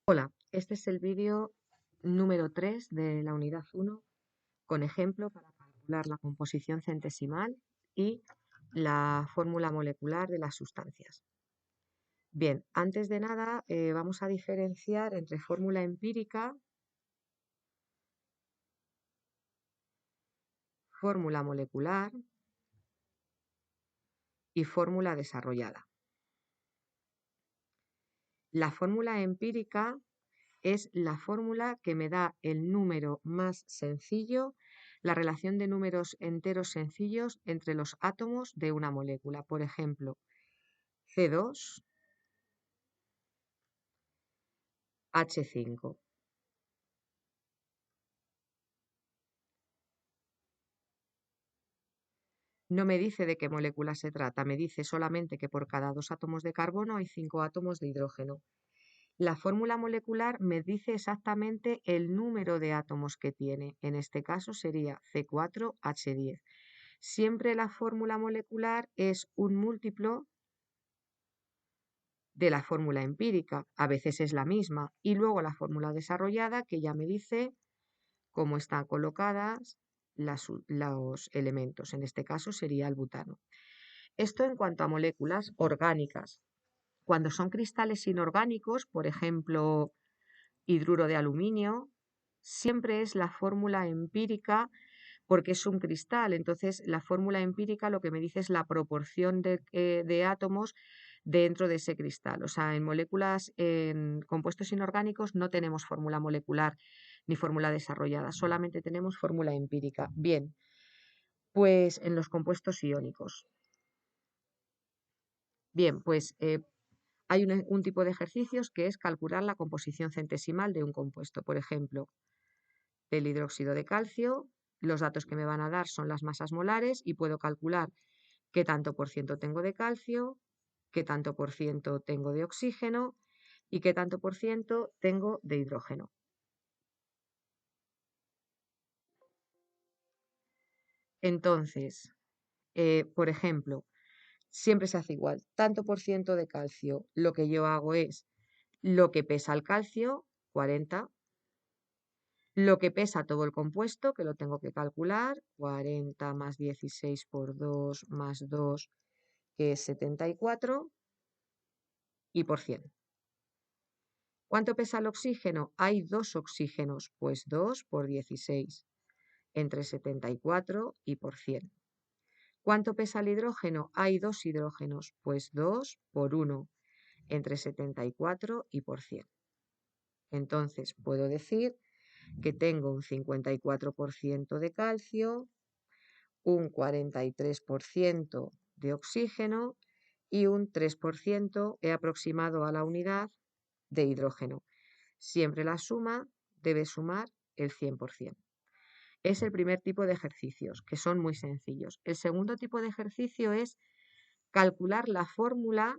Hola, este es el vídeo número 3 de la unidad 1 con ejemplo para calcular la composición centesimal y la fórmula molecular de las sustancias. Bien, antes de nada vamos a diferenciar entre fórmula empírica, fórmula molecular y fórmula desarrollada. La fórmula empírica es la fórmula que me da el número más sencillo, la relación de números enteros sencillos entre los átomos de una molécula. Por ejemplo, C2, H5. No me dice de qué molécula se trata, me dice solamente que por cada 2 átomos de carbono hay 5 átomos de hidrógeno. La fórmula molecular me dice exactamente el número de átomos que tiene. En este caso sería C4H10. Siempre la fórmula molecular es un múltiplo de la fórmula empírica. A veces es la misma. Y luego la fórmula desarrollada que ya me dice cómo están colocadas los elementos. En este caso sería el butano. Esto en cuanto a moléculas orgánicas. Cuando son cristales inorgánicos, por ejemplo, hidruro de aluminio, siempre es la fórmula empírica porque es un cristal. Entonces, la fórmula empírica lo que me dice es la proporción de átomos dentro de ese cristal. O sea, en moléculas, en compuestos inorgánicos no tenemos fórmula molecular ni fórmula desarrollada, solamente tenemos fórmula empírica. Bien, pues en los compuestos iónicos. Bien, pues hay un tipo de ejercicios que es calcular la composición centesimal de un compuesto. Por ejemplo, del hidróxido de calcio, los datos que me van a dar son las masas molares y puedo calcular qué tanto por ciento tengo de calcio, qué tanto por ciento tengo de oxígeno y qué tanto por ciento tengo de hidrógeno. Entonces, por ejemplo, siempre se hace igual, tanto por ciento de calcio, lo que yo hago es lo que pesa el calcio, 40, lo que pesa todo el compuesto, que lo tengo que calcular, 40 más 16 por 2 más 2, que es 74, y por 100. ¿Cuánto pesa el oxígeno? Hay 2 oxígenos, pues 2 por 16, entre 74 y por 100. ¿Cuánto pesa el hidrógeno? Hay 2 hidrógenos, pues 2 por 1, entre 74 y por 100. Entonces puedo decir que tengo un 54% de calcio, un 43% de oxígeno y un 3% he aproximado a la unidad de hidrógeno. Siempre la suma debe sumar el 100%. Es el primer tipo de ejercicios, que son muy sencillos. El segundo tipo de ejercicio es calcular la fórmula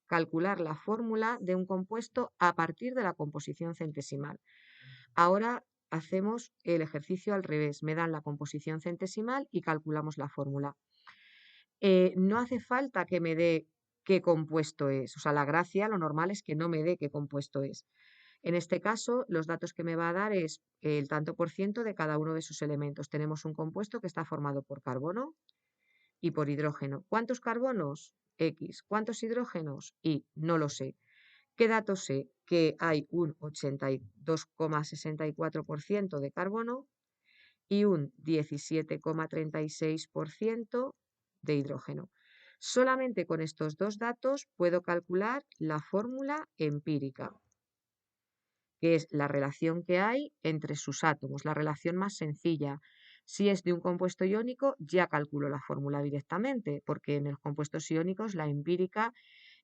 de un compuesto a partir de la composición centesimal. Ahora hacemos el ejercicio al revés. Me dan la composición centesimal y calculamos la fórmula. No hace falta que me dé qué compuesto es. O sea, la gracia, lo normal es que no me dé qué compuesto es. En este caso, los datos que me va a dar es el tanto por ciento de cada uno de sus elementos. Tenemos un compuesto que está formado por carbono y por hidrógeno. ¿Cuántos carbonos? X. ¿Cuántos hidrógenos? Y no lo sé. ¿Qué datos sé? Que hay un 82,64% de carbono y un 17,36% de hidrógeno. Solamente con estos dos datos puedo calcular la fórmula empírica, que es la relación que hay entre sus átomos, la relación más sencilla. Si es de un compuesto iónico, ya calculo la fórmula directamente, porque en los compuestos iónicos la empírica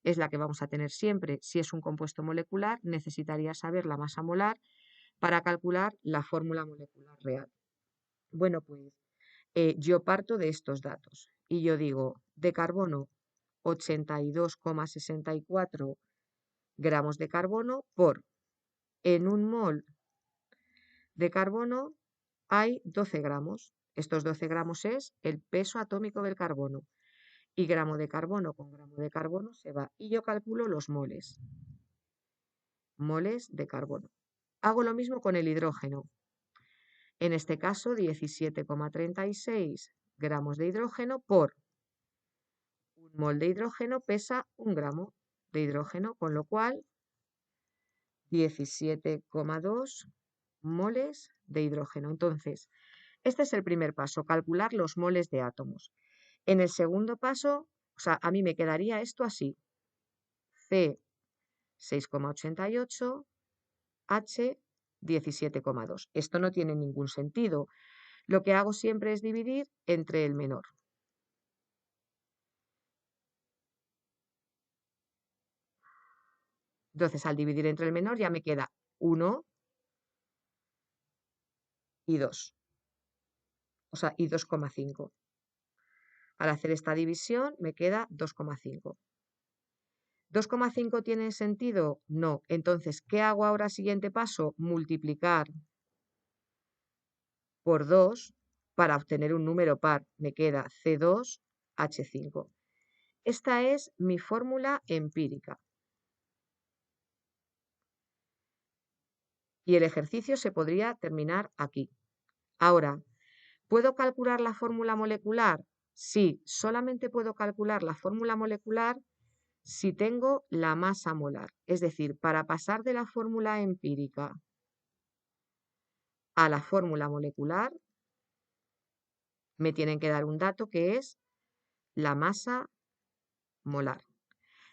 es la que vamos a tener siempre. Si es un compuesto molecular, necesitaría saber la masa molar para calcular la fórmula molecular real. Bueno, pues yo parto de estos datos y yo digo, de carbono, 82,64 gramos de carbono por, en un mol de carbono hay 12 gramos. Estos 12 gramos es el peso atómico del carbono. Y gramo de carbono con gramo de carbono se va. Y yo calculo los moles. moles de carbono. Hago lo mismo con el hidrógeno. En este caso, 17,36 gramos de hidrógeno por un mol de hidrógeno pesa 1 gramo de hidrógeno, con lo cual 17,2 moles de hidrógeno. Entonces, este es el primer paso, calcular los moles de átomos. En el segundo paso, o sea, a mí me quedaría esto así. C 6,88, H 17,2. Esto no tiene ningún sentido. Lo que hago siempre es dividir entre el menor. Entonces, al dividir entre el menor ya me queda 1 y 2. O sea, y 2,5. Al hacer esta división me queda 2,5. ¿2,5 tiene sentido? No. Entonces, ¿qué hago ahora? Siguiente paso, multiplicar por 2 para obtener un número par. Me queda C2H5. Esta es mi fórmula empírica. Y el ejercicio se podría terminar aquí. Ahora, ¿puedo calcular la fórmula molecular? Sí, solamente puedo calcular la fórmula molecular si tengo la masa molar. Es decir, para pasar de la fórmula empírica a la fórmula molecular, me tienen que dar un dato que es la masa molar.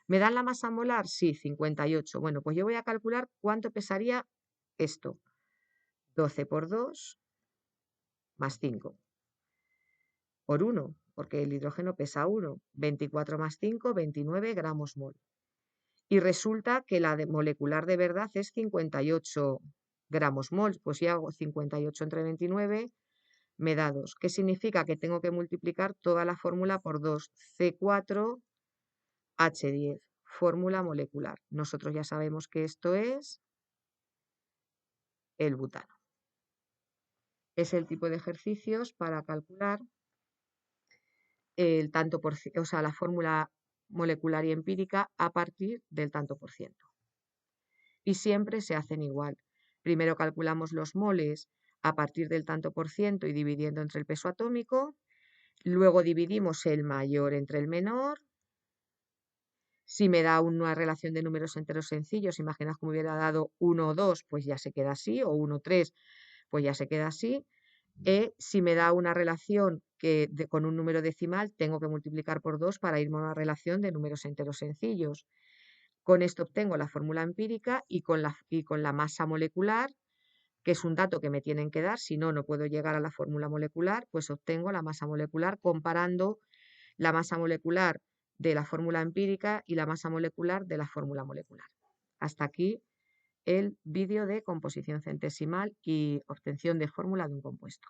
¿Me dan la masa molar? Sí, 58. Bueno, pues yo voy a calcular cuánto pesaría esto. 12 por 2 más 5 por 1, porque el hidrógeno pesa 1. 24 más 5, 29 gramos mol. Y resulta que la molecular de verdad es 58 gramos mol. Pues si hago 58 entre 29, me da 2. ¿Qué significa? Que tengo que multiplicar toda la fórmula por 2. C4H10, fórmula molecular. Nosotros ya sabemos que esto es el butano. Es el tipo de ejercicios para calcular el tanto por ciento, o sea, la fórmula molecular y empírica a partir del tanto por ciento. Y siempre se hacen igual. Primero calculamos los moles a partir del tanto por ciento y dividiendo entre el peso atómico. Luego dividimos el mayor entre el menor. Si me da una relación de números enteros sencillos, imaginaos que me hubiera dado 1 o 2, pues ya se queda así, o 1 o 3, pues ya se queda así. Si me da una relación con un número decimal, tengo que multiplicar por 2 para irme a una relación de números enteros sencillos. Con esto obtengo la fórmula empírica y con la masa molecular, que es un dato que me tienen que dar, si no, no puedo llegar a la fórmula molecular, pues obtengo la masa molecular comparando la masa molecular de la fórmula empírica y la masa molecular de la fórmula molecular. Hasta aquí el vídeo de composición centesimal y obtención de fórmula de un compuesto.